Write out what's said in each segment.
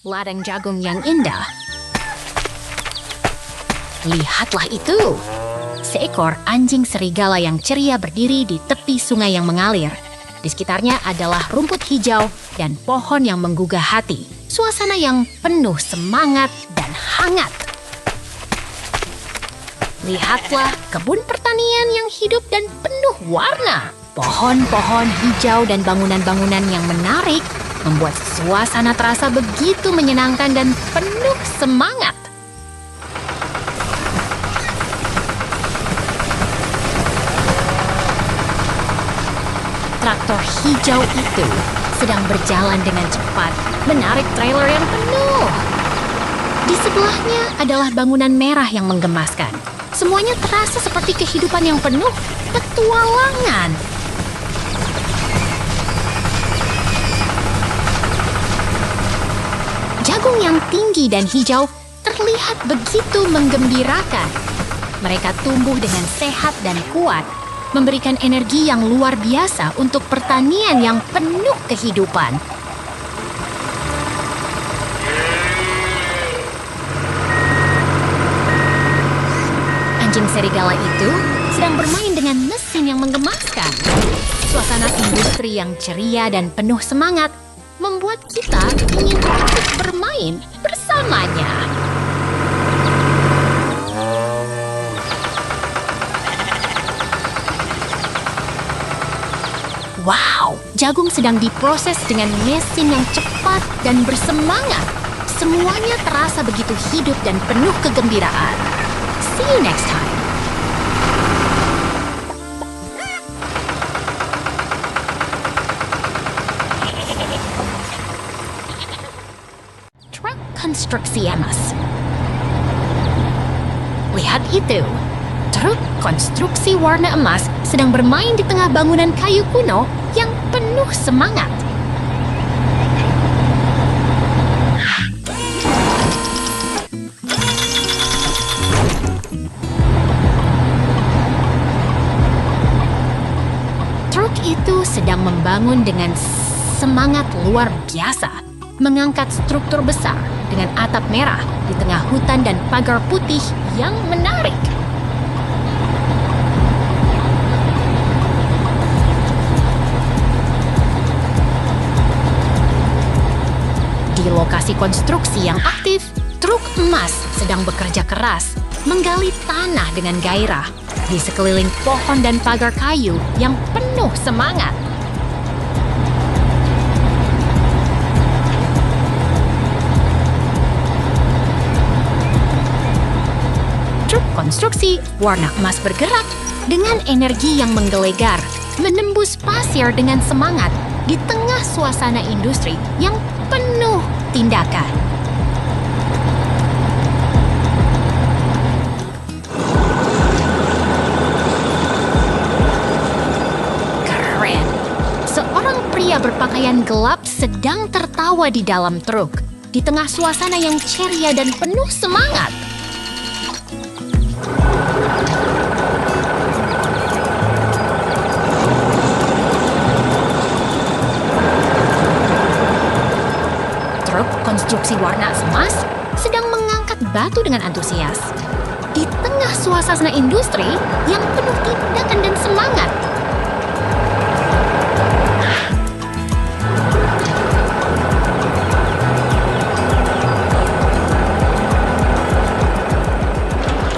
ladang jagung yang indah. Lihatlah itu! Seekor anjing serigala yang ceria berdiri di tepi sungai yang mengalir. Di sekitarnya adalah rumput hijau dan pohon yang menggugah hati. Suasana yang penuh semangat dan hangat. Lihatlah kebun pertanian yang hidup dan penuh warna. Pohon-pohon hijau dan bangunan-bangunan yang menarik membuat suasana terasa begitu menyenangkan dan penuh semangat. Traktor hijau itu sedang berjalan dengan cepat, menarik trailer yang penuh. Di sebelahnya adalah bangunan merah yang menggemaskan. Semuanya terasa seperti kehidupan yang penuh petualangan. Jagung yang tinggi dan hijau terlihat begitu menggembirakan. Mereka tumbuh dengan sehat dan kuat, memberikan energi yang luar biasa untuk pertanian yang penuh kehidupan. Anjing serigala itu sedang bermain dengan mesin yang menggemaskan. Suasana industri yang ceria dan penuh semangat membuat kita ingin ikut bermain bersamanya. Wow, jagung sedang diproses dengan mesin yang cepat dan bersemangat. Semuanya terasa begitu hidup dan penuh kegembiraan. See you next time. Truk konstruksi emas. Lihat itu. Truk konstruksi warna emas sedang bermain di tengah bangunan kayu kuno yang penuh semangat. Truk itu sedang membangun dengan semangat luar biasa, mengangkat struktur besar dengan atap merah di tengah hutan dan pagar putih yang menarik. Di lokasi konstruksi yang aktif, truk emas sedang bekerja keras, menggali tanah dengan gairah di sekeliling pohon dan pagar kayu yang penuh semangat. Truk konstruksi warna emas bergerak dengan energi yang menggelegar, menembus pasir dengan semangat di tengah suasana industri yang penuh tindakan. Keren. Seorang pria berpakaian gelap sedang tertawa di dalam truk, di tengah suasana yang ceria dan penuh semangat. Truk konstruksi warna emas sedang mengangkat batu dengan antusias. Di tengah suasana industri yang penuh tindakan dan semangat.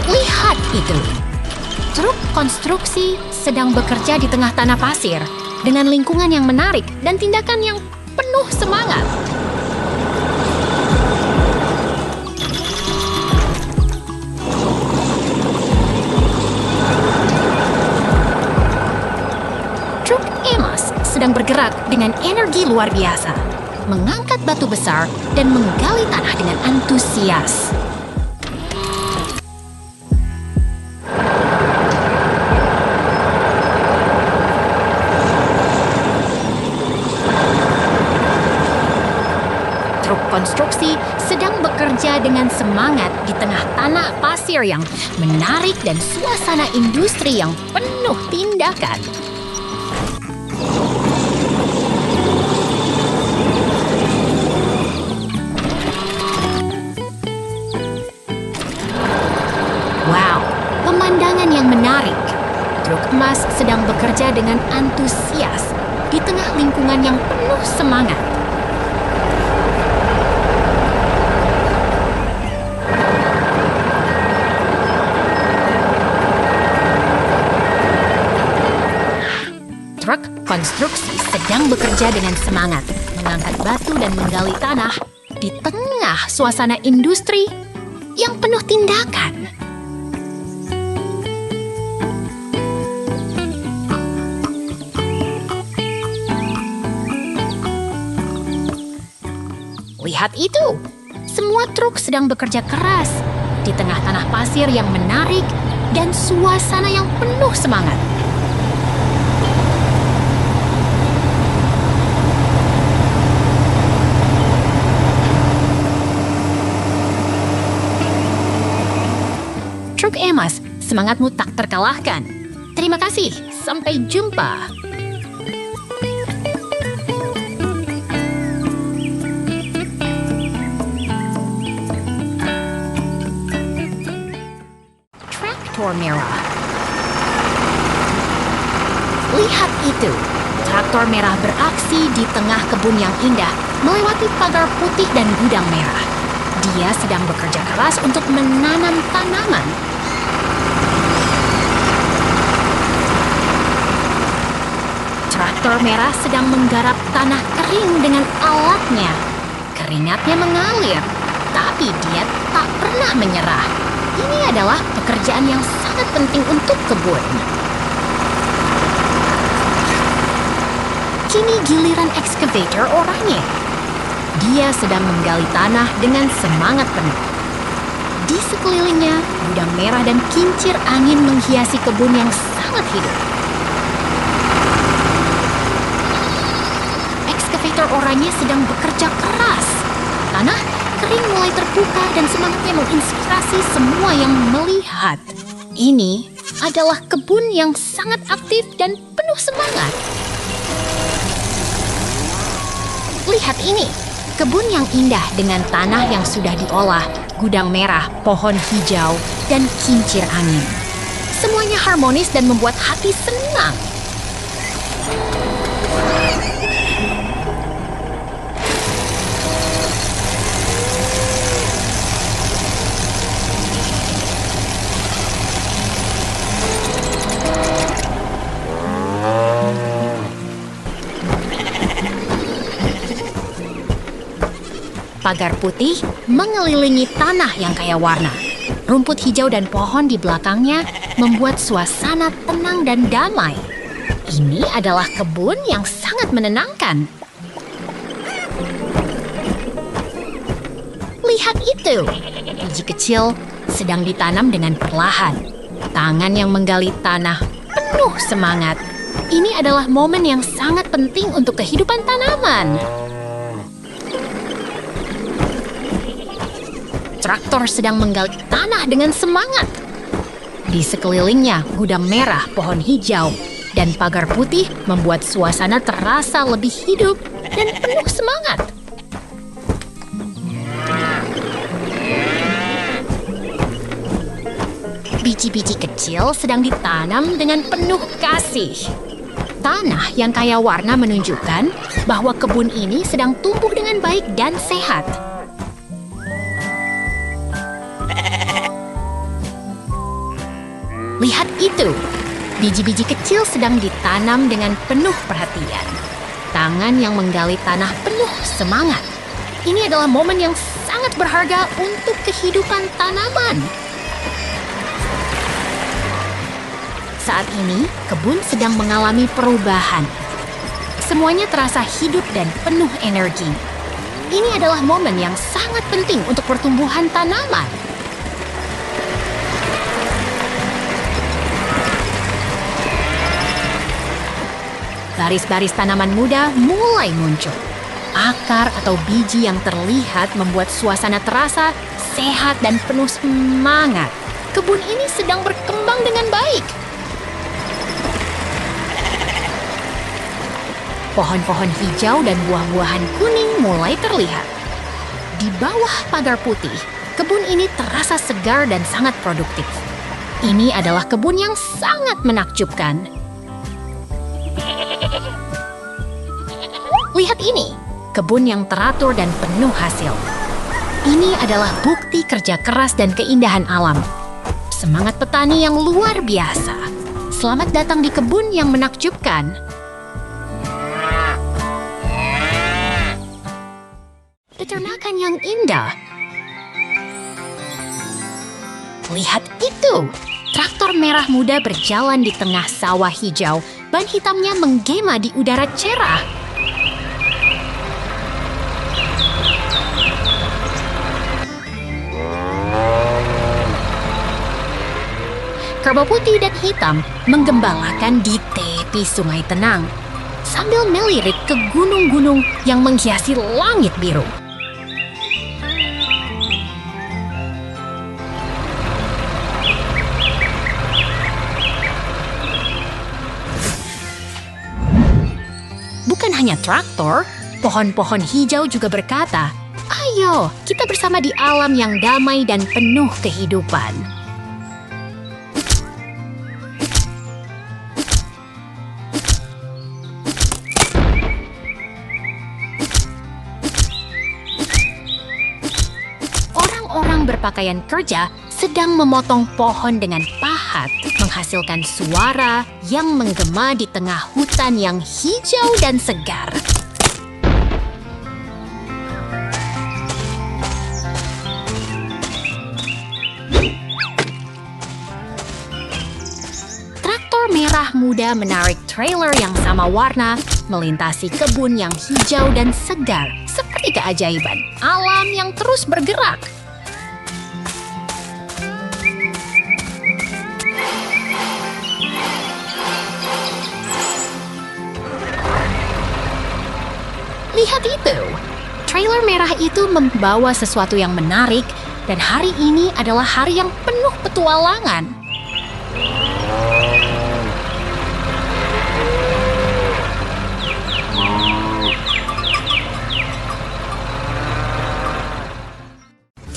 Lihat itu. Truk konstruksi sedang bekerja di tengah tanah pasir dengan lingkungan yang menarik dan tindakan yang penuh semangat. Sedang bergerak dengan energi luar biasa, mengangkat batu besar dan menggali tanah dengan antusias. Truk konstruksi sedang bekerja dengan semangat di tengah tanah pasir yang menarik dan suasana industri yang penuh tindakan. Truk emas sedang bekerja dengan antusias di tengah lingkungan yang penuh semangat. Truk konstruksi sedang bekerja dengan semangat, mengangkat batu dan menggali tanah di tengah suasana industri yang penuh tindakan. Lihat itu, semua truk sedang bekerja keras di tengah tanah pasir yang menarik dan suasana yang penuh semangat. Truk emas, semangatmu tak terkalahkan. Terima kasih, sampai jumpa. Traktor merah. Lihat itu, traktor merah beraksi di tengah kebun yang indah, melewati pagar putih dan gudang merah. Dia sedang bekerja keras untuk menanam tanaman. Traktor merah sedang menggarap tanah kering dengan alatnya. Keringatnya mengalir, tapi dia tak pernah menyerah. Ini adalah pekerjaan yang sangat penting untuk kebun. Kini giliran excavator orangnya. Dia sedang menggali tanah dengan semangat penuh. Di sekelilingnya, gudang merah dan kincir angin menghiasi kebun yang sangat hidup. Excavator orangnya sedang bekerja keras. Tanah kering mulai terbuka dan semangatnya menginspirasi semua yang melihat. Ini adalah kebun yang sangat aktif dan penuh semangat. Lihat ini, kebun yang indah dengan tanah yang sudah diolah, gudang merah, pohon hijau, dan kincir angin. Semuanya harmonis dan membuat hati senang. Pagar putih mengelilingi tanah yang kaya warna. Rumput hijau dan pohon di belakangnya membuat suasana tenang dan damai. Ini adalah kebun yang sangat menenangkan. Lihat itu, biji kecil sedang ditanam dengan perlahan. Tangan yang menggali tanah penuh semangat. Ini adalah momen yang sangat penting untuk kehidupan tanaman. Traktor sedang menggali tanah dengan semangat. Di sekelilingnya, gudang merah, pohon hijau, dan pagar putih membuat suasana terasa lebih hidup dan penuh semangat. Biji-biji kecil sedang ditanam dengan penuh kasih. Tanah yang kaya warna menunjukkan bahwa kebun ini sedang tumbuh dengan baik dan sehat. Lihat itu, biji-biji kecil sedang ditanam dengan penuh perhatian. Tangan yang menggali tanah penuh semangat. Ini adalah momen yang sangat berharga untuk kehidupan tanaman. Saat ini, kebun sedang mengalami perubahan. Semuanya terasa hidup dan penuh energi. Ini adalah momen yang sangat penting untuk pertumbuhan tanaman. Baris-baris tanaman muda mulai muncul. Akar atau biji yang terlihat membuat suasana terasa sehat dan penuh semangat. Kebun ini sedang berkembang dengan baik. Pohon-pohon hijau dan buah-buahan kuning mulai terlihat. Di bawah pagar putih, kebun ini terasa segar dan sangat produktif. Ini adalah kebun yang sangat menakjubkan. Lihat ini, kebun yang teratur dan penuh hasil. Ini adalah bukti kerja keras dan keindahan alam. Semangat petani yang luar biasa. Selamat datang di kebun yang menakjubkan. Peternakan yang indah. Lihat itu! Traktor merah muda berjalan di tengah sawah hijau. Ban hitamnya menggema di udara cerah. Kerbau putih dan hitam menggembalakan di tepi sungai tenang, sambil melirik ke gunung-gunung yang menghiasi langit biru. Bukan hanya traktor, pohon-pohon hijau juga berkata, "Ayo, kita bersama di alam yang damai dan penuh kehidupan." Orang-orang berpakaian kerja sedang memotong pohon dengan pahat, menghasilkan suara yang menggema di tengah hutan yang hijau dan segar. Traktor merah muda menarik trailer yang sama warna, melintasi kebun yang hijau dan segar, seperti keajaiban alam yang terus bergerak. Lihat itu! Trailer merah itu membawa sesuatu yang menarik, dan hari ini adalah hari yang penuh petualangan.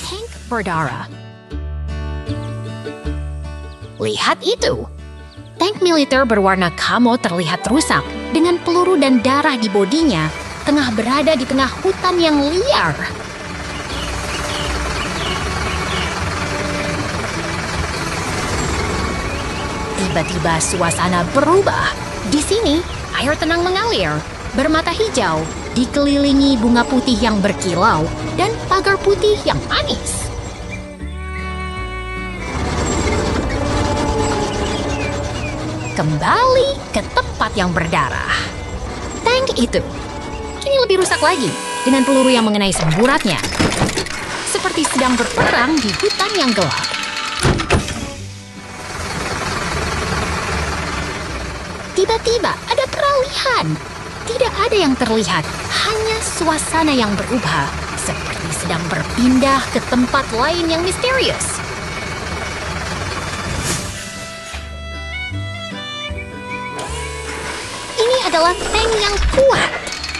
Tank berdarah. Lihat itu! Tank militer berwarna kamo terlihat rusak, dengan peluru dan darah di bodinya, tengah berada di tengah hutan yang liar. Tiba-tiba suasana berubah. Di sini, air tenang mengalir, bermata hijau, dikelilingi bunga putih yang berkilau, dan pagar putih yang manis. Kembali ke tempat yang berdarah. Tank itu kini lebih rusak lagi, dengan peluru yang mengenai semburatnya. Seperti sedang berperang di hutan yang gelap. Tiba-tiba ada peralihan. Tidak ada yang terlihat, hanya suasana yang berubah, seperti sedang berpindah ke tempat lain yang misterius. Ini adalah tank yang kuat.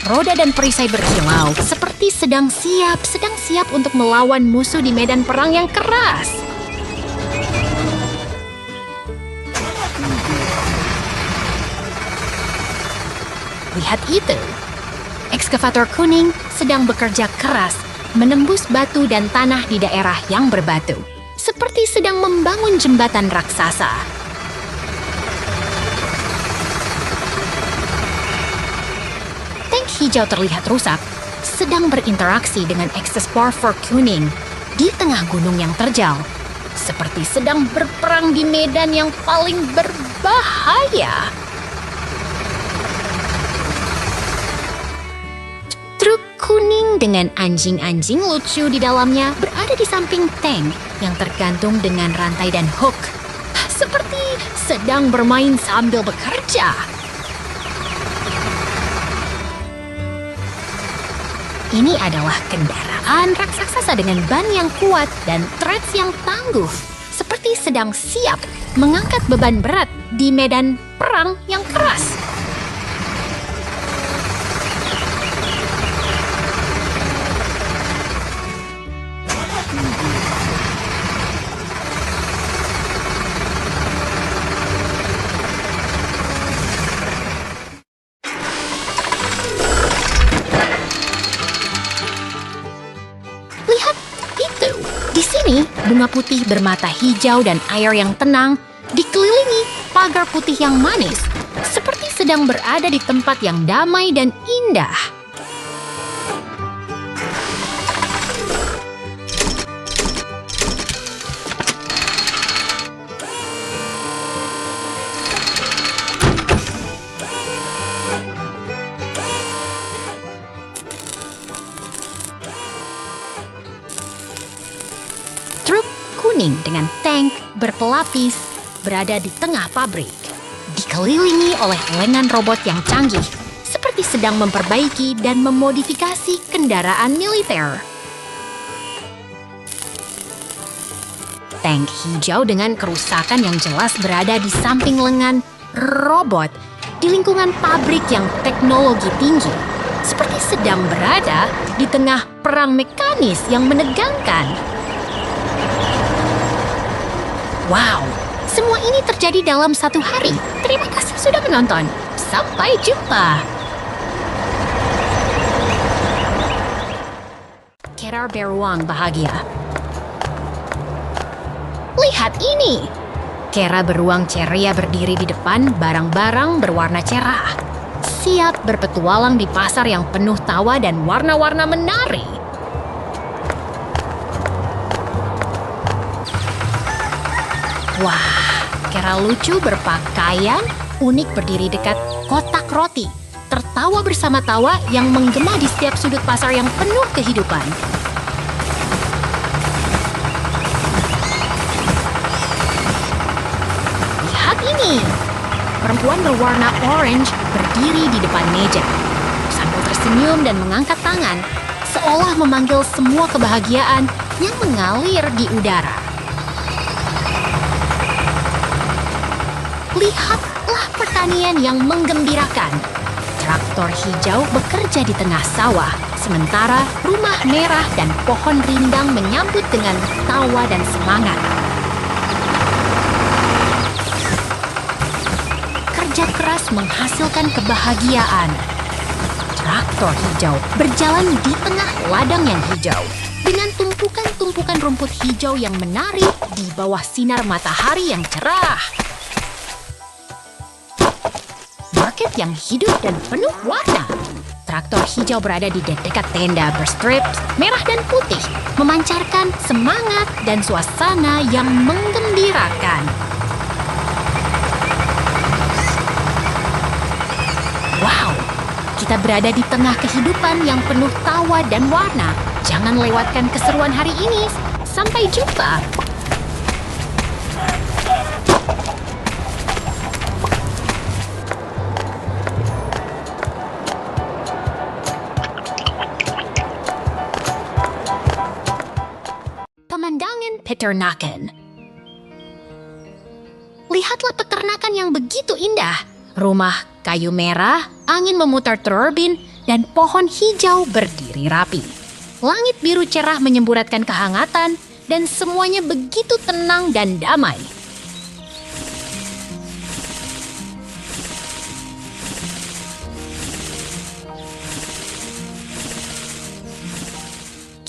Roda dan perisai berkilau, seperti sedang siap untuk melawan musuh di medan perang yang keras. Lihat itu! Ekskavator kuning sedang bekerja keras, menembus batu dan tanah di daerah yang berbatu, seperti sedang membangun jembatan raksasa. Hijau terlihat rusak, sedang berinteraksi dengan Exospore kuning di tengah gunung yang terjal, seperti sedang berperang di medan yang paling berbahaya. Truk kuning dengan anjing-anjing lucu di dalamnya berada di samping tank yang tergantung dengan rantai dan hook, seperti sedang bermain sambil bekerja. Ini adalah kendaraan raksasa dengan ban yang kuat dan treads yang tangguh, seperti sedang siap mengangkat beban berat di medan perang yang keras. Lihat itu. Di sini, bunga putih bermata hijau dan air yang tenang dikelilingi pagar putih yang manis, seperti sedang berada di tempat yang damai dan indah. Truk kuning dengan tank berpelapis berada di tengah pabrik, dikelilingi oleh lengan robot yang canggih, seperti sedang memperbaiki dan memodifikasi kendaraan militer. Tank hijau dengan kerusakan yang jelas berada di samping lengan robot di lingkungan pabrik yang teknologi tinggi, seperti sedang berada di tengah perang mekanis yang menegangkan. Wow, semua ini terjadi dalam satu hari. Terima kasih sudah menonton. Sampai jumpa. Kera beruang bahagia. Lihat ini. Kera beruang ceria berdiri di depan barang-barang berwarna cerah. Siap berpetualang di pasar yang penuh tawa dan warna-warna menari. Wah, Kera lucu berpakaian unik berdiri dekat kotak roti, tertawa bersama tawa yang menggema di setiap sudut pasar yang penuh kehidupan. Lihat ini, perempuan berwarna orange berdiri di depan meja, sambil tersenyum dan mengangkat tangan, seolah memanggil semua kebahagiaan yang mengalir di udara. Lihatlah pertanian yang menggembirakan. Traktor hijau bekerja di tengah sawah, sementara rumah merah dan pohon rindang menyambut dengan tawa dan semangat. Kerja keras menghasilkan kebahagiaan. Traktor hijau berjalan di tengah ladang yang hijau, dengan tumpukan-tumpukan rumput hijau yang menari di bawah sinar matahari yang cerah. Market yang hidup dan penuh warna. Traktor hijau berada di dekat tenda berstrip merah dan putih, memancarkan semangat dan suasana yang menggembirakan. Wow, kita berada di tengah kehidupan yang penuh tawa dan warna. Jangan lewatkan keseruan hari ini. Sampai jumpa. Pemandangan peternakan. Lihatlah peternakan yang begitu indah. Rumah kayu merah, angin memutar turbin, dan pohon hijau berdiri rapi. Langit biru cerah menyemburatkan kehangatan, dan semuanya begitu tenang dan damai.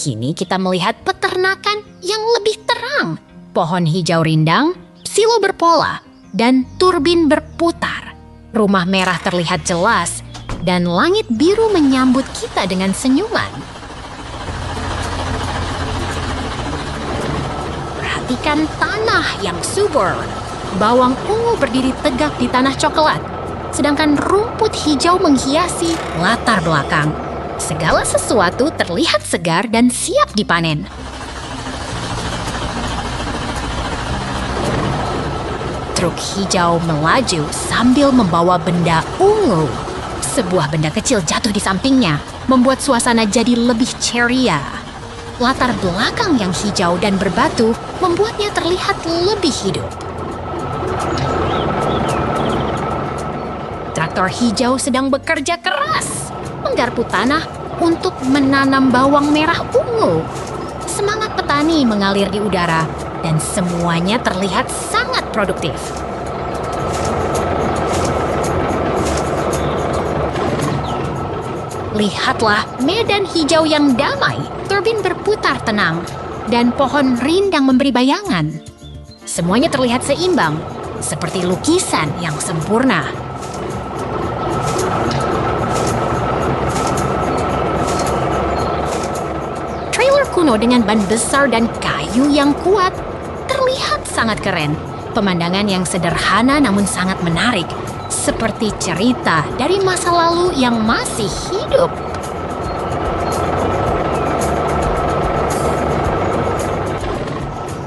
Kini kita melihat peternakan yang lebih terang. Pohon hijau rindang, silo berpola, dan turbin berputar. Rumah merah terlihat jelas, dan langit biru menyambut kita dengan senyuman. Perhatikan tanah yang subur. Bawang ungu berdiri tegak di tanah coklat, sedangkan rumput hijau menghiasi latar belakang. Segala sesuatu terlihat segar dan siap dipanen. Truk hijau melaju sambil membawa benda ungu. Sebuah benda kecil jatuh di sampingnya, membuat suasana jadi lebih ceria. Latar belakang yang hijau dan berbatu membuatnya terlihat lebih hidup. Traktor hijau sedang bekerja keras, menggarpu tanah untuk menanam bawang merah ungu. Semangat petani mengalir di udara, dan semuanya terlihat sangat produktif. Lihatlah medan hijau yang damai, turbin berputar tenang, dan pohon rindang memberi bayangan. Semuanya terlihat seimbang, seperti lukisan yang sempurna. Trailer kuno dengan ban besar dan kayu yang kuat terlihat sangat keren. Pemandangan yang sederhana namun sangat menarik, seperti cerita dari masa lalu yang masih hidup.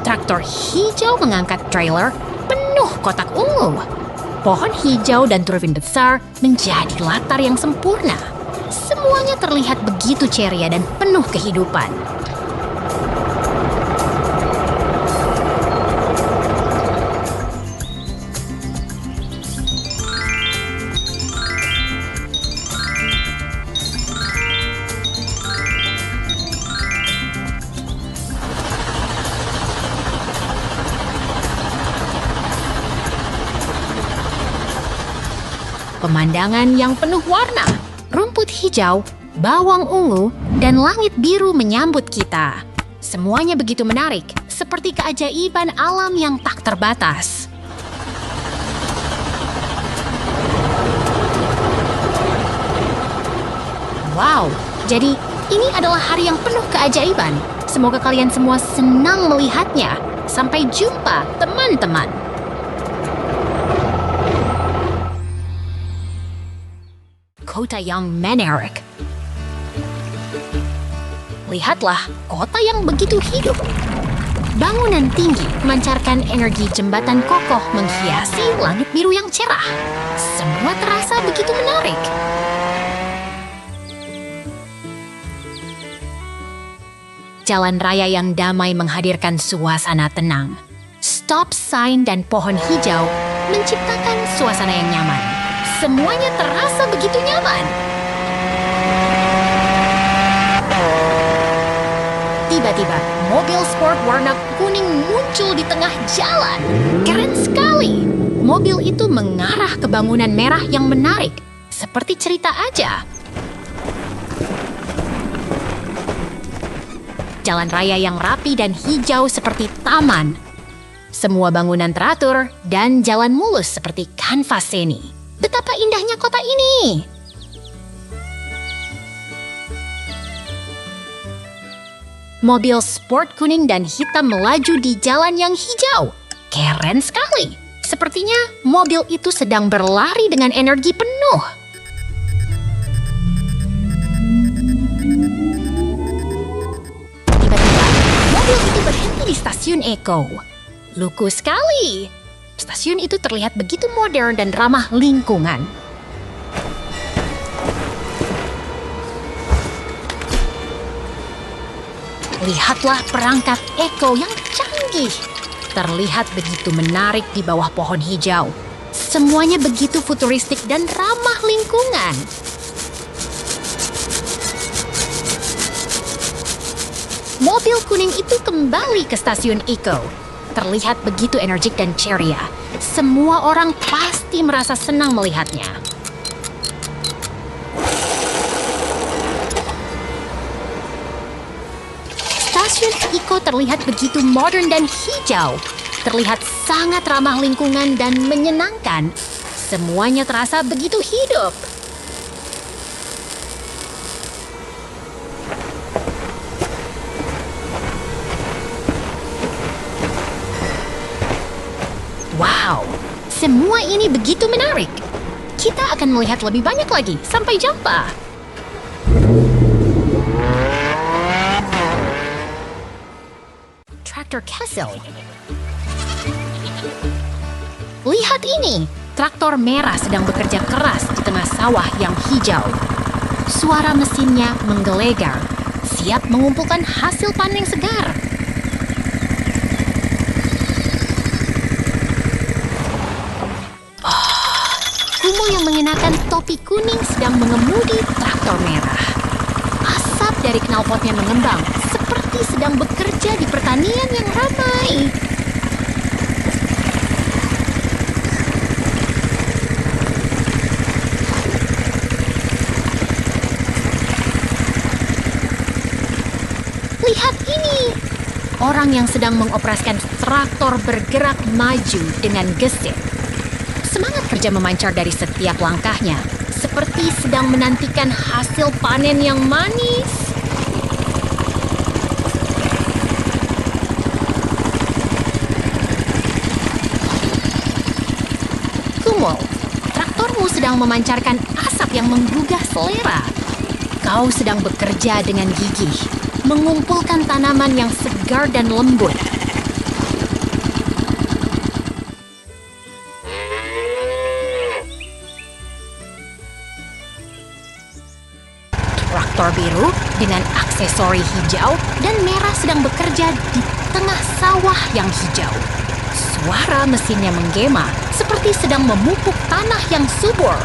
Traktor hijau mengangkat trailer penuh kotak ungu. Pohon hijau dan turbin besar menjadi latar yang sempurna. Semuanya terlihat begitu ceria dan penuh kehidupan. Pemandangan yang penuh warna, rumput hijau, bawang ungu, dan langit biru menyambut kita. Semuanya begitu menarik, seperti keajaiban alam yang tak terbatas. Wow, jadi ini adalah hari yang penuh keajaiban. Semoga kalian semua senang melihatnya. Sampai jumpa, teman-teman. Kota yang menarik. Lihatlah kota yang begitu hidup. Bangunan tinggi memancarkan energi jembatan kokoh menghiasi langit biru yang cerah. Semua terasa begitu menarik. Jalan raya yang damai menghadirkan suasana tenang. Stop sign dan pohon hijau menciptakan suasana yang nyaman. Semuanya terasa begitu nyaman. Tiba-tiba, mobil sport warna kuning muncul di tengah jalan. Keren sekali. Mobil itu mengarah ke bangunan merah yang menarik, seperti cerita aja. Jalan raya yang rapi dan hijau seperti taman. Semua bangunan teratur dan jalan mulus seperti kanvas seni. Betapa indahnya kota ini! Mobil sport kuning dan hitam melaju di jalan yang hijau. Keren sekali! Sepertinya mobil itu sedang berlari dengan energi penuh. Tiba-tiba, mobil itu berhenti di stasiun Eko. Lucu sekali! Stasiun itu terlihat begitu modern dan ramah lingkungan. Lihatlah perangkat Eko yang canggih. Terlihat begitu menarik di bawah pohon hijau. Semuanya begitu futuristik dan ramah lingkungan. Mobil kuning itu kembali ke stasiun Eko. Terlihat begitu energik dan ceria. Semua orang pasti merasa senang melihatnya. Stasiun Eko terlihat begitu modern dan hijau. Terlihat sangat ramah lingkungan dan menyenangkan. Semuanya terasa begitu hidup. Wow, semua ini begitu menarik. Kita akan melihat lebih banyak lagi. Sampai jumpa. Traktor Castle. Lihat ini, traktor merah sedang bekerja keras di tengah sawah yang hijau. Suara mesinnya menggelegar, siap mengumpulkan hasil panen yang segar. Kumo yang mengenakan topi kuning sedang mengemudi traktor merah. Asap dari knalpotnya mengembang, seperti sedang bekerja di pertanian yang ramai. ini! Orang yang sedang mengoperasikan traktor bergerak maju dengan gesit. Semangat kerja memancar dari setiap langkahnya, seperti sedang menantikan hasil panen yang manis. Kumul, traktormu sedang memancarkan asap yang menggugah selera. Kau sedang bekerja dengan gigih, mengumpulkan tanaman yang segar dan lembut. Traktor biru dengan aksesori hijau dan merah sedang bekerja di tengah sawah yang hijau. Suara mesinnya menggema seperti sedang memupuk tanah yang subur.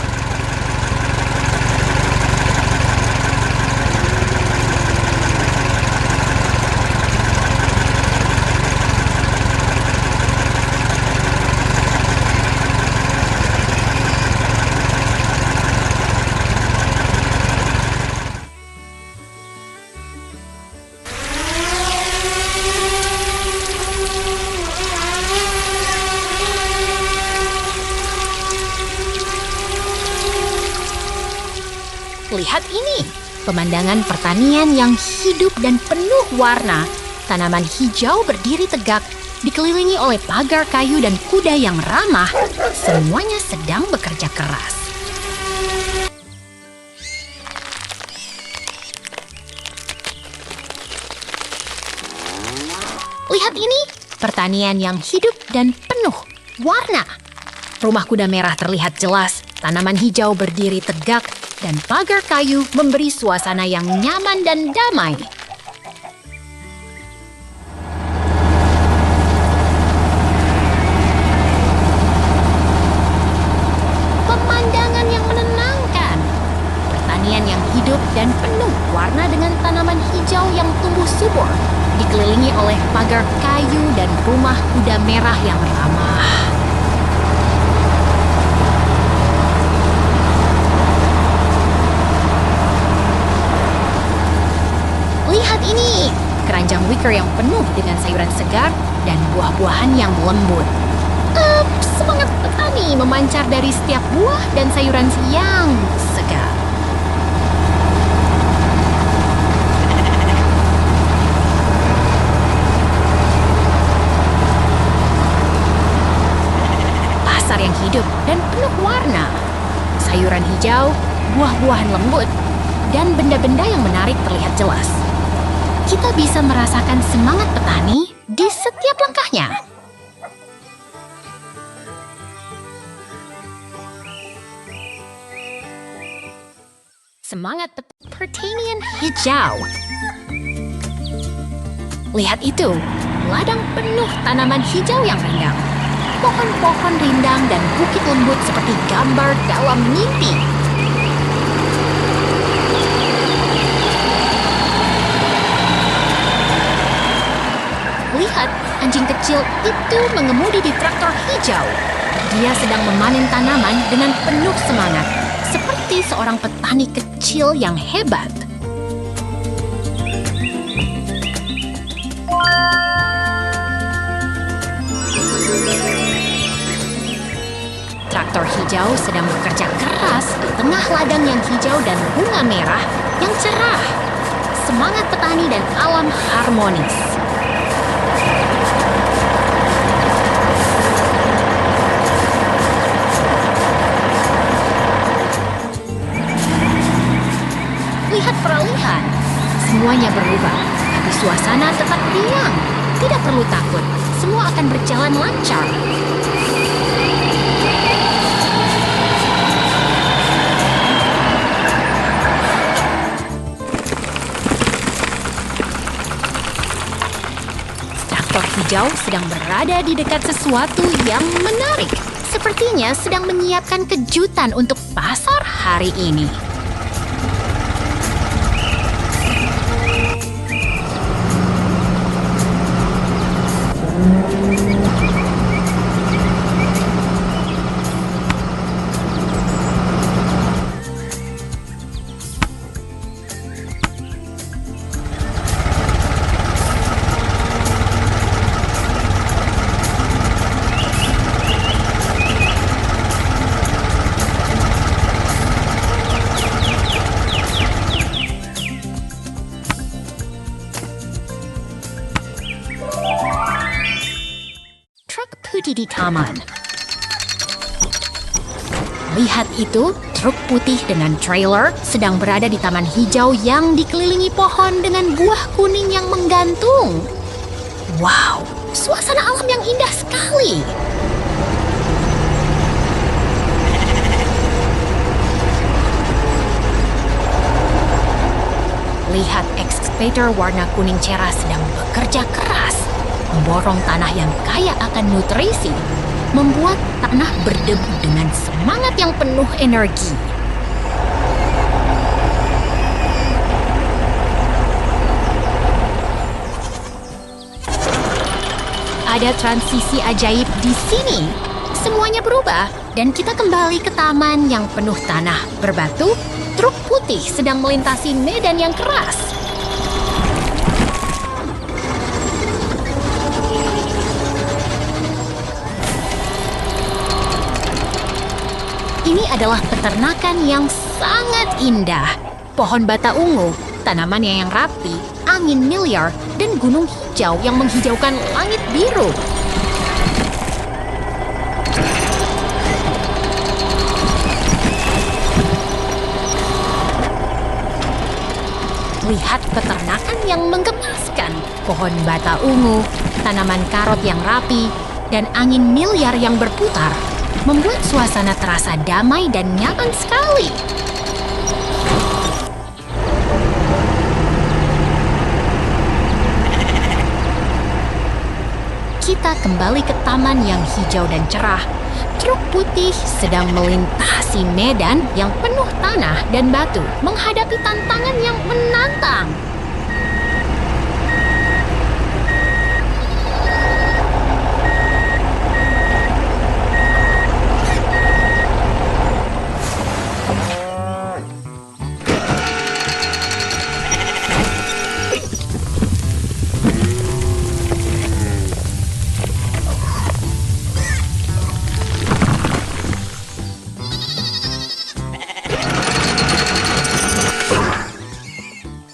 Lihat ini, pemandangan pertanian yang hidup dan penuh warna. Tanaman hijau berdiri tegak, dikelilingi oleh pagar kayu dan kuda yang ramah. Semuanya sedang bekerja keras. Lihat ini, pertanian yang hidup dan penuh warna. Rumah kuda merah terlihat jelas, tanaman hijau berdiri tegak, dan pagar kayu memberi suasana yang nyaman dan damai. Pemandangan yang menenangkan. Pertanian yang hidup dan penuh warna dengan tanaman hijau yang tumbuh subur, dikelilingi oleh pagar kayu dan rumah kuda merah yang ramah. Lihat ini, keranjang wicker yang penuh dengan sayuran segar dan buah-buahan yang lembut. Semangat petani memancar dari setiap buah dan sayuran yang segar. Pasar yang hidup dan penuh warna. Sayuran hijau, buah-buahan lembut, dan benda-benda yang menarik terlihat jelas. Kita bisa merasakan semangat petani di setiap langkahnya. Semangat pertanian hijau. Lihat itu, ladang penuh tanaman hijau yang rindang. Pohon-pohon rindang dan bukit lembut seperti gambar dalam mimpi. Lihat, anjing kecil itu mengemudi di traktor hijau. Dia sedang memanen tanaman dengan penuh semangat, seperti seorang petani kecil yang hebat. Traktor hijau sedang bekerja keras di tengah ladang yang hijau dan bunga merah yang cerah. Semangat petani dan alam harmonis. Lihat peralihan. Semuanya berubah, tapi suasana tetap riang. Tidak perlu takut, semua akan berjalan lancar. Traktor hijau sedang berada di dekat sesuatu yang menarik. Sepertinya sedang menyiapkan kejutan untuk pasar hari ini. berhenti di taman. Lihat itu, truk putih dengan trailer sedang berada di taman hijau yang dikelilingi pohon dengan buah kuning yang menggantung. Wow, suasana alam yang indah sekali. Lihat ekskavator warna kuning cerah sedang bekerja keras, memborong tanah yang kaya akan nutrisi, membuat tanah berdebu dengan semangat yang penuh energi. Ada transisi ajaib di sini. Semuanya berubah dan kita kembali ke taman yang penuh tanah berbatu. Truk putih sedang melintasi medan yang keras. Ini adalah peternakan yang sangat indah. Pohon bata ungu, tanamannya yang rapi, angin miliar, dan gunung hijau yang menghijaukan langit biru. Lihat peternakan yang menggemaskan. Pohon bata ungu, tanaman karot yang rapi, dan angin miliar yang berputar membuat suasana terasa damai dan nyaman sekali. Kita kembali ke taman yang hijau dan cerah. Truk putih sedang melintasi medan yang penuh tanah dan batu, menghadapi tantangan yang menantang.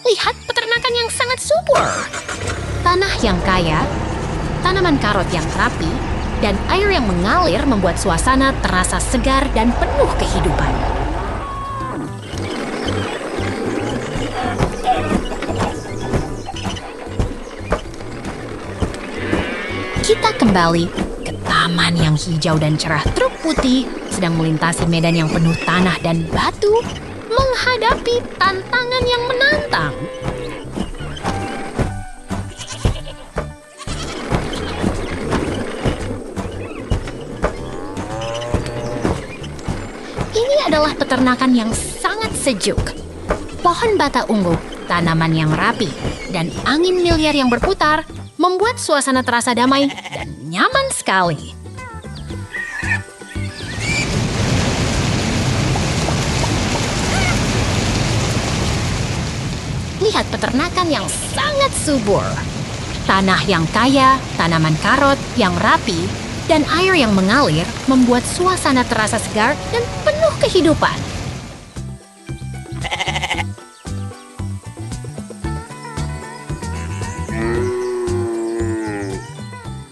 Lihat peternakan yang sangat subur. Tanah yang kaya, tanaman karot yang rapi, dan air yang mengalir membuat suasana terasa segar dan penuh kehidupan. Kita kembali ke taman yang hijau dan cerah. Truk putih sedang melintasi medan yang penuh tanah dan batu, menghadapi tantangan yang menantang. Ini adalah peternakan yang sangat sejuk. Pohon bata ungu, tanaman yang rapi, dan angin miliar yang berputar membuat suasana terasa damai dan nyaman sekali. Lihat peternakan yang sangat subur. Tanah yang kaya, tanaman karot yang rapi, dan air yang mengalir membuat suasana terasa segar dan penuh kehidupan.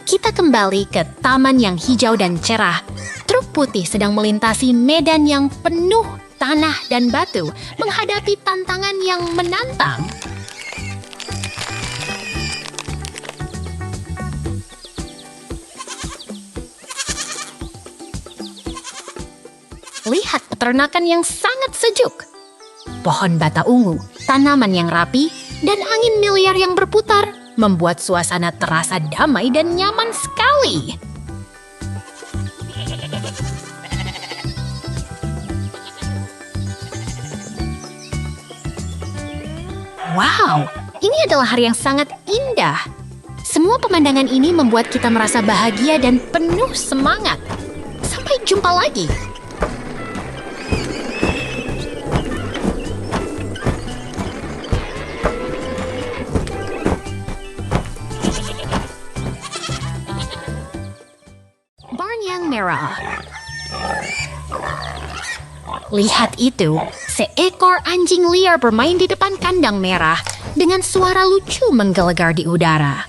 Kita kembali ke taman yang hijau dan cerah. Truk putih sedang melintasi medan yang penuh tanah dan batu, menghadapi tantangan yang menantang. Lihat peternakan yang sangat sejuk. Pohon bata ungu, tanaman yang rapi, dan angin miliar yang berputar membuat suasana terasa damai dan nyaman sekali. Wow, ini adalah hari yang sangat indah. Semua pemandangan ini membuat kita merasa bahagia dan penuh semangat. Sampai jumpa lagi. Barn yang merah. Lihat itu, seekor anjing liar bermain di depan kandang merah dengan suara lucu menggelegar di udara.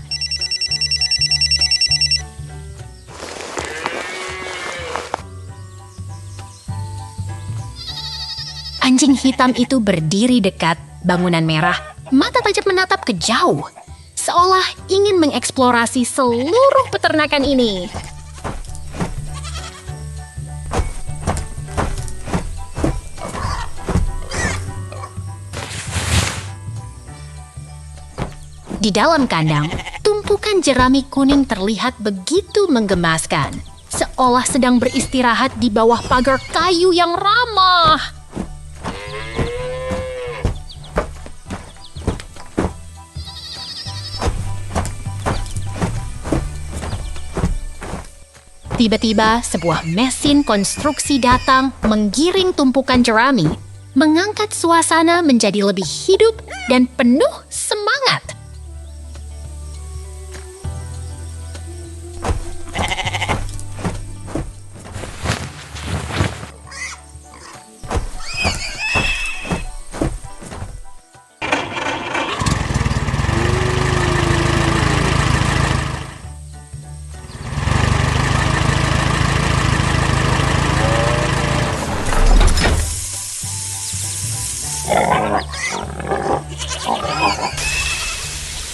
Anjing hitam itu berdiri dekat bangunan merah, mata tajam menatap ke jauh, seolah ingin mengeksplorasi seluruh peternakan ini. Di dalam kandang, tumpukan jerami kuning terlihat begitu menggemaskan, seolah sedang beristirahat di bawah pagar kayu yang ramah. Tiba-tiba, sebuah mesin konstruksi datang menggiring tumpukan jerami, mengangkat suasana menjadi lebih hidup dan penuh semangat.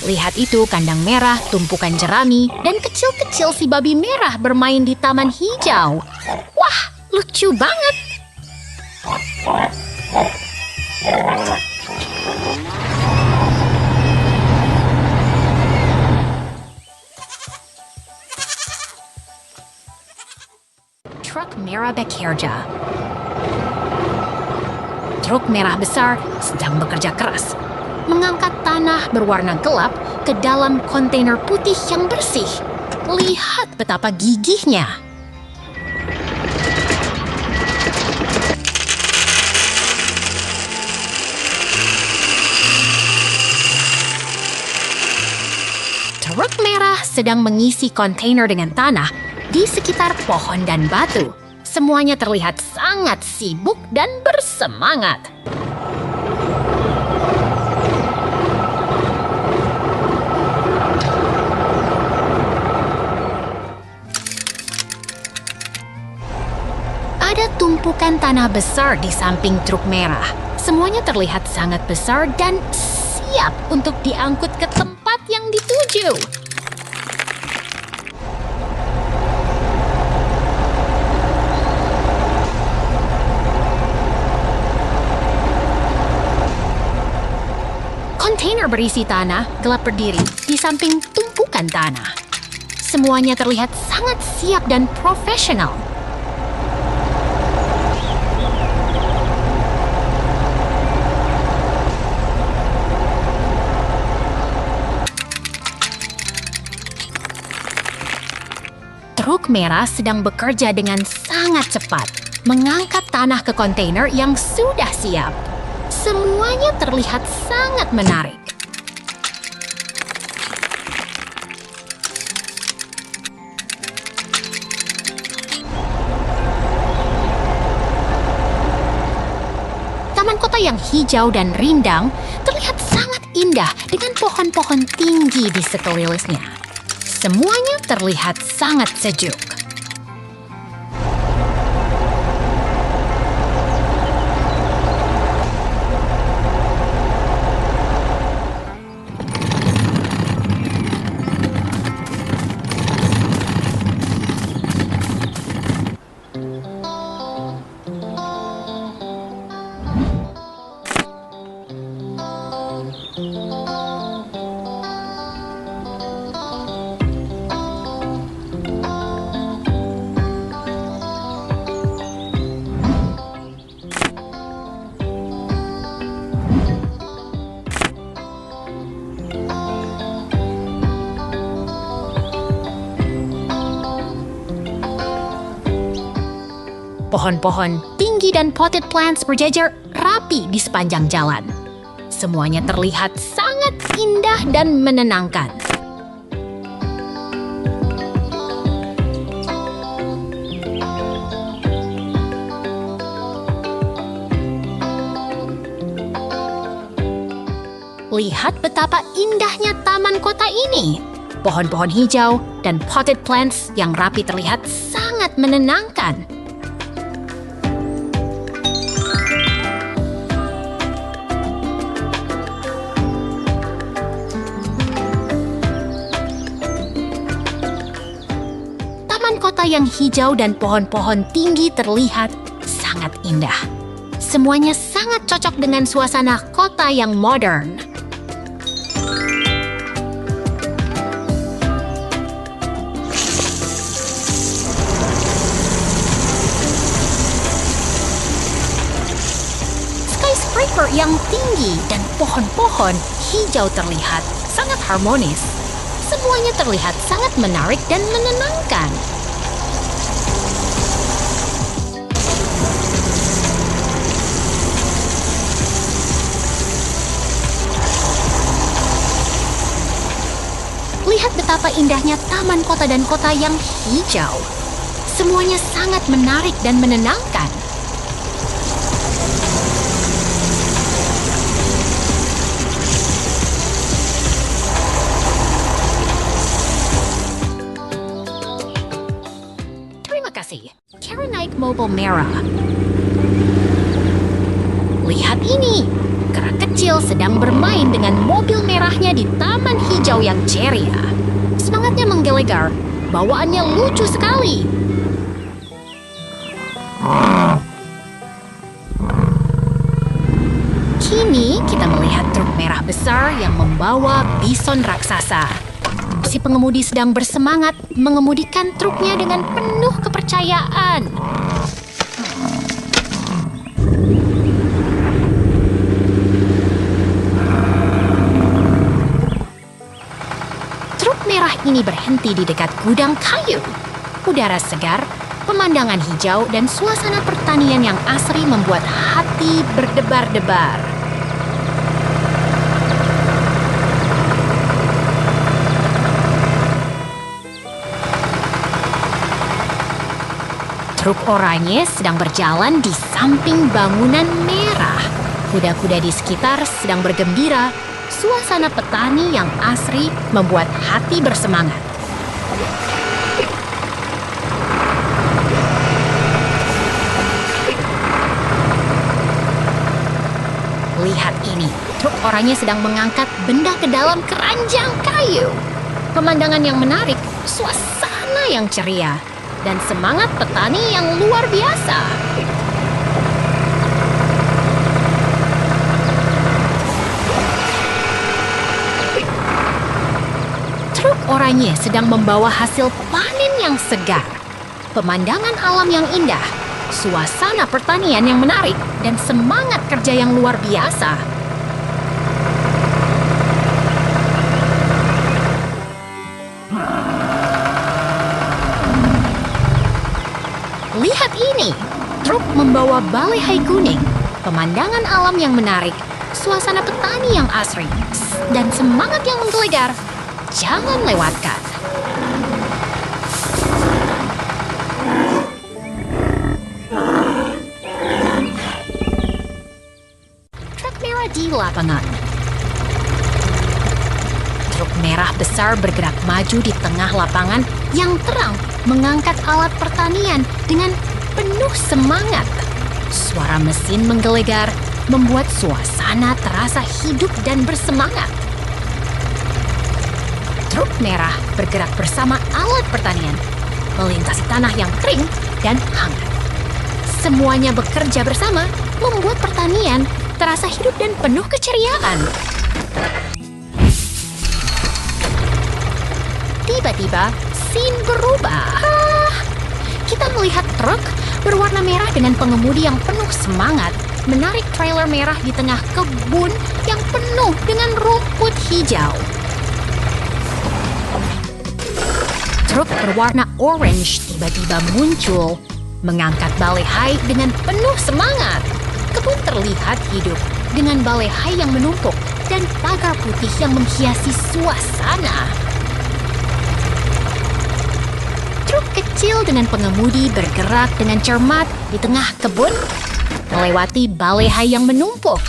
Lihat itu, kandang merah, tumpukan jerami, dan kecil-kecil si babi merah bermain di taman hijau. Wah, lucu banget! Truk merah bekerja. Truk merah besar sedang bekerja keras, mengangkat tanah berwarna gelap ke dalam kontainer putih yang bersih. Lihat betapa gigihnya. Truk merah sedang mengisi kontainer dengan tanah di sekitar pohon dan batu. Semuanya terlihat sangat sibuk dan bersemangat. Ada tumpukan tanah besar di samping truk merah. Semuanya terlihat sangat besar dan siap untuk diangkut ke tempat yang dituju. Kontainer berisi tanah gelap berdiri di samping tumpukan tanah. Semuanya terlihat sangat siap dan profesional. Truk merah sedang bekerja dengan sangat cepat, mengangkat tanah ke kontainer yang sudah siap. Semuanya terlihat sangat menarik. Taman kota yang hijau dan rindang terlihat sangat indah dengan pohon-pohon tinggi di sekelilingnya. Semuanya terlihat sangat sejuk. Pohon-pohon tinggi dan potted plants berjejer rapi di sepanjang jalan. Semuanya terlihat sangat indah dan menenangkan. Lihat betapa indahnya taman kota ini. Pohon-pohon hijau dan potted plants yang rapi terlihat sangat menenangkan. Taman kota yang hijau dan pohon-pohon tinggi terlihat sangat indah. Semuanya sangat cocok dengan suasana kota yang modern. Skyscraper yang tinggi dan pohon-pohon hijau terlihat sangat harmonis. Semuanya terlihat sangat menarik dan menenangkan. Lihat betapa indahnya taman kota dan kota yang hijau. Semuanya sangat menarik dan menenangkan. Terima kasih. Cara naik mobil merah. Lihat ini. Kera kecil sedang bermain dengan mobil merahnya di taman hijau yang ceria. Semangatnya menggelegar. Bawaannya lucu sekali. Kini kita melihat truk merah besar yang membawa bison raksasa. Si pengemudi sedang bersemangat mengemudikan truknya dengan penuh kepercayaan. Truk merah ini berhenti di dekat gudang kayu. Udara segar, pemandangan hijau, dan suasana pertanian yang asri membuat hati berdebar-debar. Truk oranye sedang berjalan di samping bangunan merah. Kuda-kuda di sekitar sedang bergembira. Suasana petani yang asri membuat hati bersemangat. Lihat ini, truk oranye sedang mengangkat benda ke dalam keranjang kayu. Pemandangan yang menarik, suasana yang ceria, dan semangat petani yang luar biasa. Truk oranye sedang membawa hasil panen yang segar, pemandangan alam yang indah, suasana pertanian yang menarik, dan semangat kerja yang luar biasa. Lihat ini, truk membawa balehai kuning, pemandangan alam yang menarik, suasana petani yang asri, dan semangat yang menggelegar. Jangan lewatkan. Truk merah di lapangan. Truk merah besar bergerak maju di tengah lapangan yang terang, mengangkat alat pertanian dengan penuh semangat. Suara mesin menggelegar, membuat suasana terasa hidup dan bersemangat. Truk merah bergerak bersama alat pertanian, melintasi tanah yang kering dan hangat. Semuanya bekerja bersama, membuat pertanian terasa hidup dan penuh keceriaan. Tiba-tiba, scene berubah. Kita melihat truk berwarna merah dengan pengemudi yang penuh semangat menarik trailer merah di tengah kebun yang penuh dengan rumput hijau. Truk berwarna orange tiba-tiba muncul, mengangkat balehai dengan penuh semangat. Kebun terlihat hidup dengan balehai yang menumpuk dan pagar putih yang menghiasi suasana. Truk kecil dengan pengemudi bergerak dengan cermat di tengah kebun, melewati balehai yang menumpuk.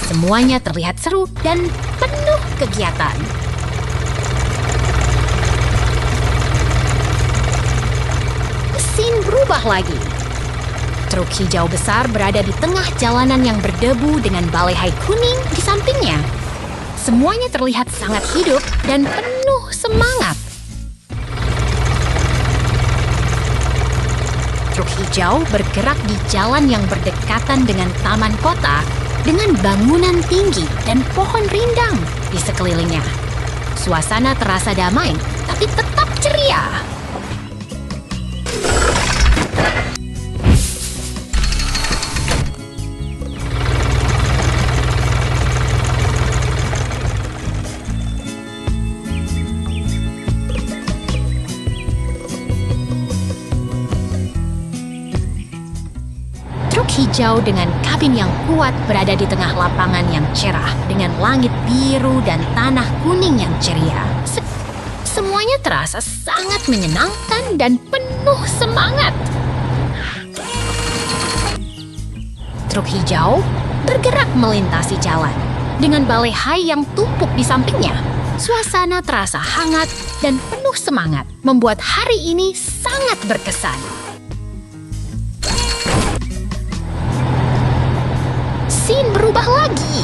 Semuanya terlihat seru dan penuh kegiatan. Scene berubah lagi. Truk hijau besar berada di tengah jalanan yang berdebu dengan balehai kuning di sampingnya. Semuanya terlihat sangat hidup dan penuh semangat. hijau bergerak di jalan yang berdekatan dengan taman kota dengan bangunan tinggi dan pohon rindang di sekelilingnya. Suasana terasa damai, tapi tetap ceria. Truk hijau dengan kabin yang kuat berada di tengah lapangan yang cerah dengan langit biru dan tanah kuning yang ceria. Semuanya terasa sangat menyenangkan dan penuh semangat. Truk hijau bergerak melintasi jalan dengan balehai yang tumpuk di sampingnya. Suasana terasa hangat dan penuh semangat, membuat hari ini sangat berkesan. Scene berubah lagi.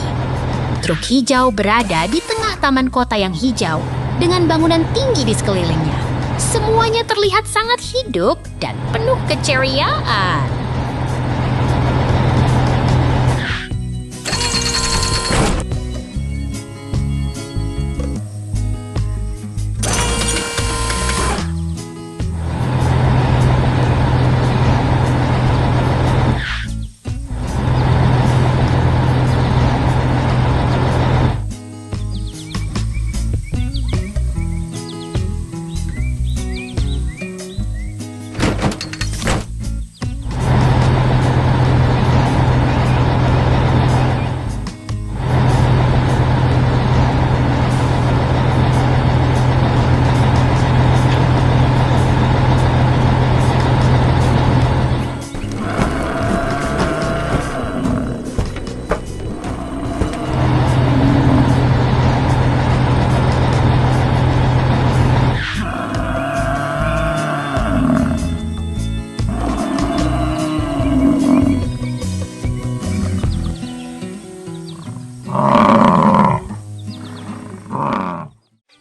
Truk hijau berada di tengah taman kota yang hijau dengan bangunan tinggi di sekelilingnya. Semuanya terlihat sangat hidup dan penuh keceriaan.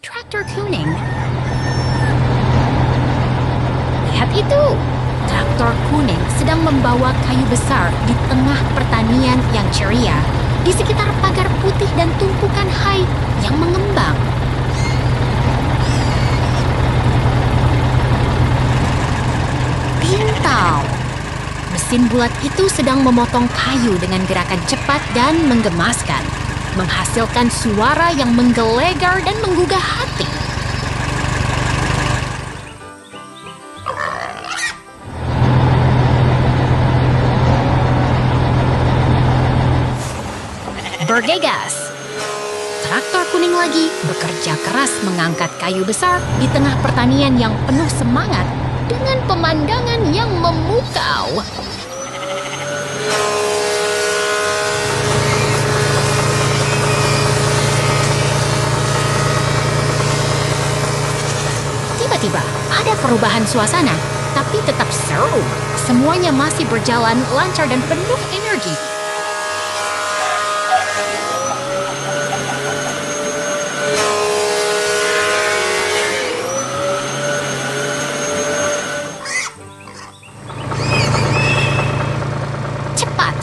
Traktor kuning. Lihat itu, traktor kuning sedang membawa kayu besar di tengah pertanian yang ceria di sekitar pagar putih dan tumpukan hai yang mengembang. Pintar. Mesin bulat itu sedang memotong kayu dengan gerakan cepat dan menggemaskan, menghasilkan suara yang menggelegar dan menggugah hati. Bergegas. Traktor kuning lagi bekerja keras mengangkat kayu besar di tengah pertanian yang penuh semangat dengan pemandangan yang memukau. Tiba-tiba ada perubahan suasana, tapi tetap seru. Semuanya masih berjalan lancar dan penuh energi. Cepat,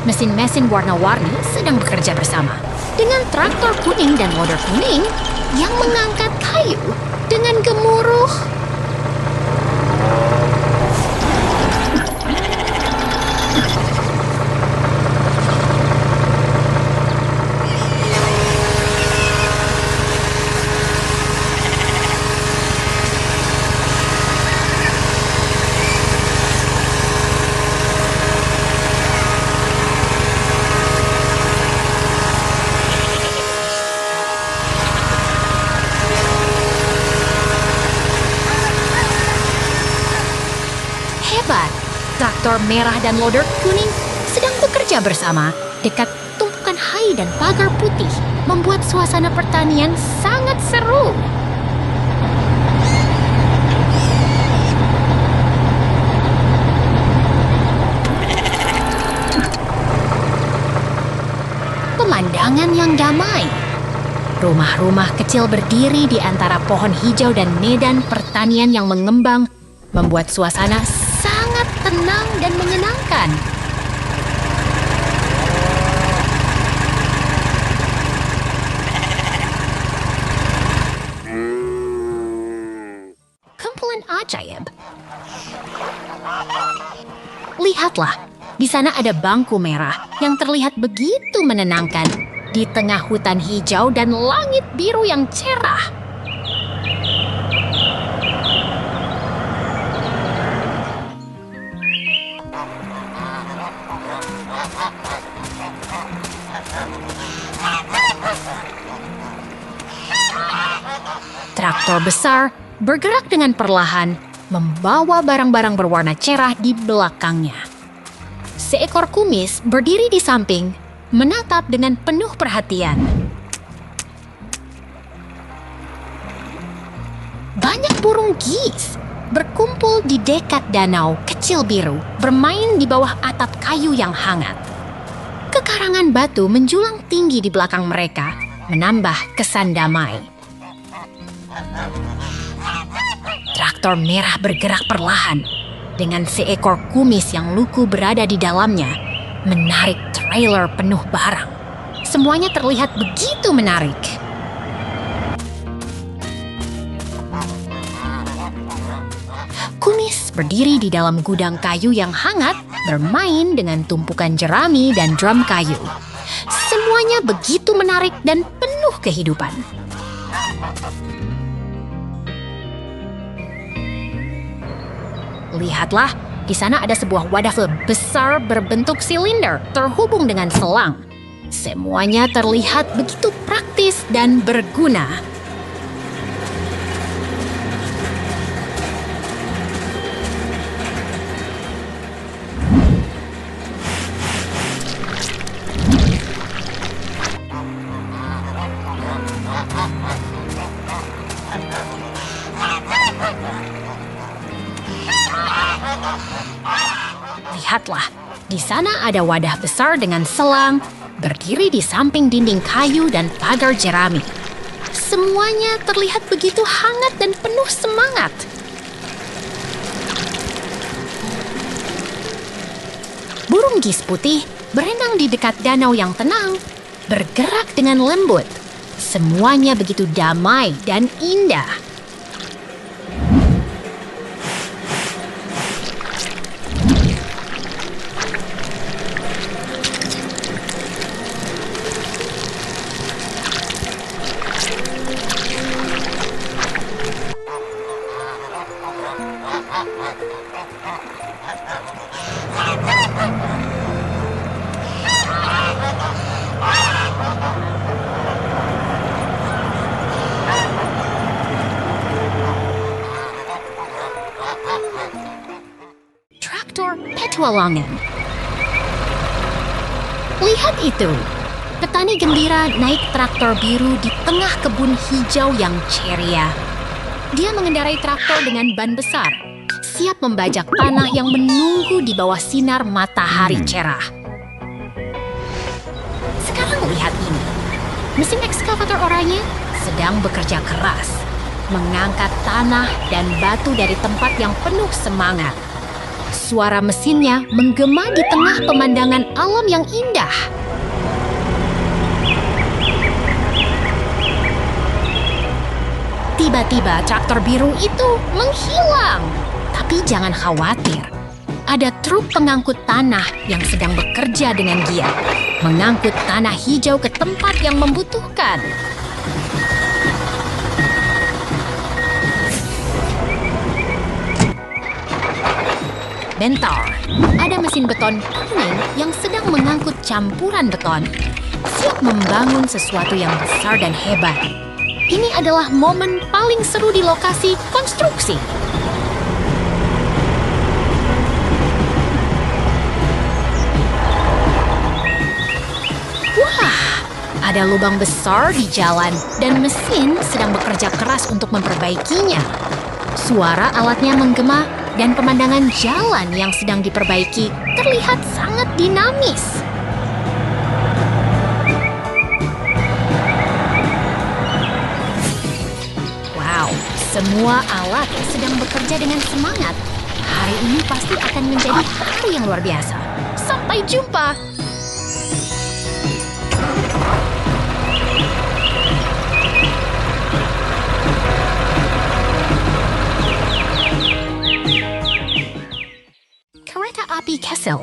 mesin-mesin warna-warni sedang bekerja bersama dengan traktor kuning dan loader kuning yang mengangkat kayu dengan gemuruh. Hebat, traktor merah dan loader kuning sedang bekerja bersama dekat tumpukan hai dan pagar putih, membuat suasana pertanian sangat seru. Pemandangan yang damai. Rumah-rumah kecil berdiri di antara pohon hijau dan medan pertanian yang mengembang, membuat suasana sangat tenang dan menyenangkan. Kumpulan ajaib. Lihatlah, di sana ada bangku merah yang terlihat begitu menenangkan di tengah hutan hijau dan langit biru yang cerah. Traktor besar bergerak dengan perlahan, membawa barang-barang berwarna cerah di belakangnya. Seekor kumis berdiri di samping, menatap dengan penuh perhatian. Banyak burung gis berkumpul di dekat danau kecil biru, bermain di bawah atap kayu yang hangat. Kekarangan batu menjulang tinggi di belakang mereka, menambah kesan damai. Traktor merah bergerak perlahan dengan seekor kumis yang lugu berada di dalamnya, menarik trailer penuh barang. Semuanya terlihat begitu menarik. Kumis berdiri di dalam gudang kayu yang hangat, bermain dengan tumpukan jerami dan drum kayu. Semuanya begitu menarik dan penuh kehidupan. Lihatlah, di sana ada sebuah wadah besar berbentuk silinder terhubung dengan selang. Semuanya terlihat begitu praktis dan berguna. Lihatlah, di sana ada wadah besar dengan selang, berdiri di samping dinding kayu dan pagar jerami. Semuanya terlihat begitu hangat dan penuh semangat. Burung gis putih berenang di dekat danau yang tenang, bergerak dengan lembut. Semuanya begitu damai dan indah. Traktor petualangan. Lihat itu, petani gembira naik traktor biru di tengah kebun hijau yang ceria. Dia mengendarai traktor dengan ban besar, siap membajak tanah yang menunggu di bawah sinar matahari cerah. Sekarang lihat ini, mesin ekskavator oranye sedang bekerja keras, mengangkat tanah dan batu dari tempat yang penuh semangat. Suara mesinnya menggema di tengah pemandangan alam yang indah. Tiba-tiba traktor biru itu menghilang. Tapi jangan khawatir, ada truk pengangkut tanah yang sedang bekerja dengan giat, mengangkut tanah hijau ke tempat yang membutuhkan. Bentar, ada mesin beton kuning yang sedang mengangkut campuran beton, siap membangun sesuatu yang besar dan hebat. Ini adalah momen paling seru di lokasi konstruksi. Wah, ada lubang besar di jalan dan mesin sedang bekerja keras untuk memperbaikinya. Suara alatnya menggema dan pemandangan jalan yang sedang diperbaiki terlihat sangat dinamis. Wow, semua alat sedang bekerja dengan semangat. Hari ini pasti akan menjadi hari yang luar biasa. Sampai jumpa! Kereta api Kessel.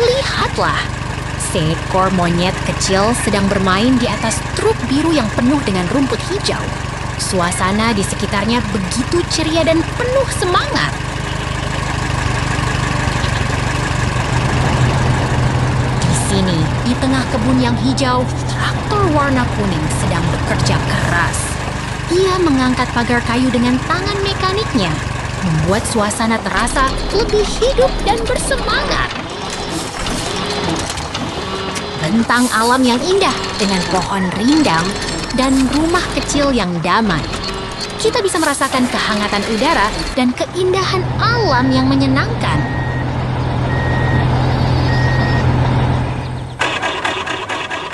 Lihatlah, seekor monyet kecil sedang bermain di atas truk biru yang penuh dengan rumput hijau. Suasana di sekitarnya begitu ceria dan penuh semangat. Di sini, di tengah kebun yang hijau, traktor warna kuning sedang bekerja keras. Ia mengangkat pagar kayu dengan tangan mekaniknya, membuat suasana terasa lebih hidup dan bersemangat. Bentang alam yang indah dengan pohon rindang dan rumah kecil yang damai. Kita bisa merasakan kehangatan udara dan keindahan alam yang menyenangkan.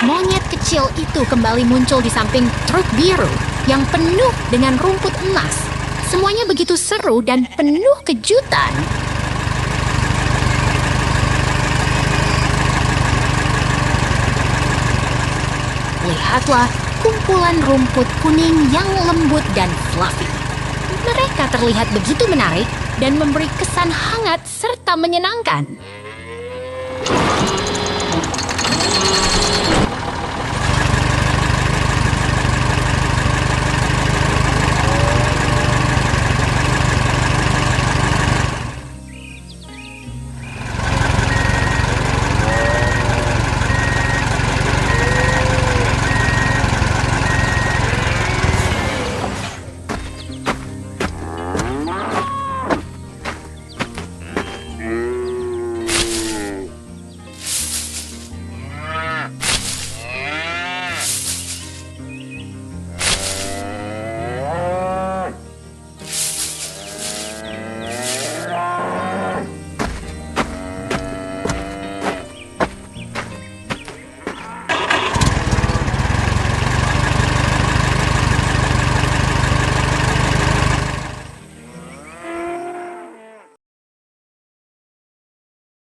Monyet kecil itu kembali muncul di samping truk biru yang penuh dengan rumput emas. Semuanya begitu seru dan penuh kejutan. Lihatlah kumpulan rumput kuning yang lembut dan fluffy. Mereka terlihat begitu menarik dan memberi kesan hangat serta menyenangkan.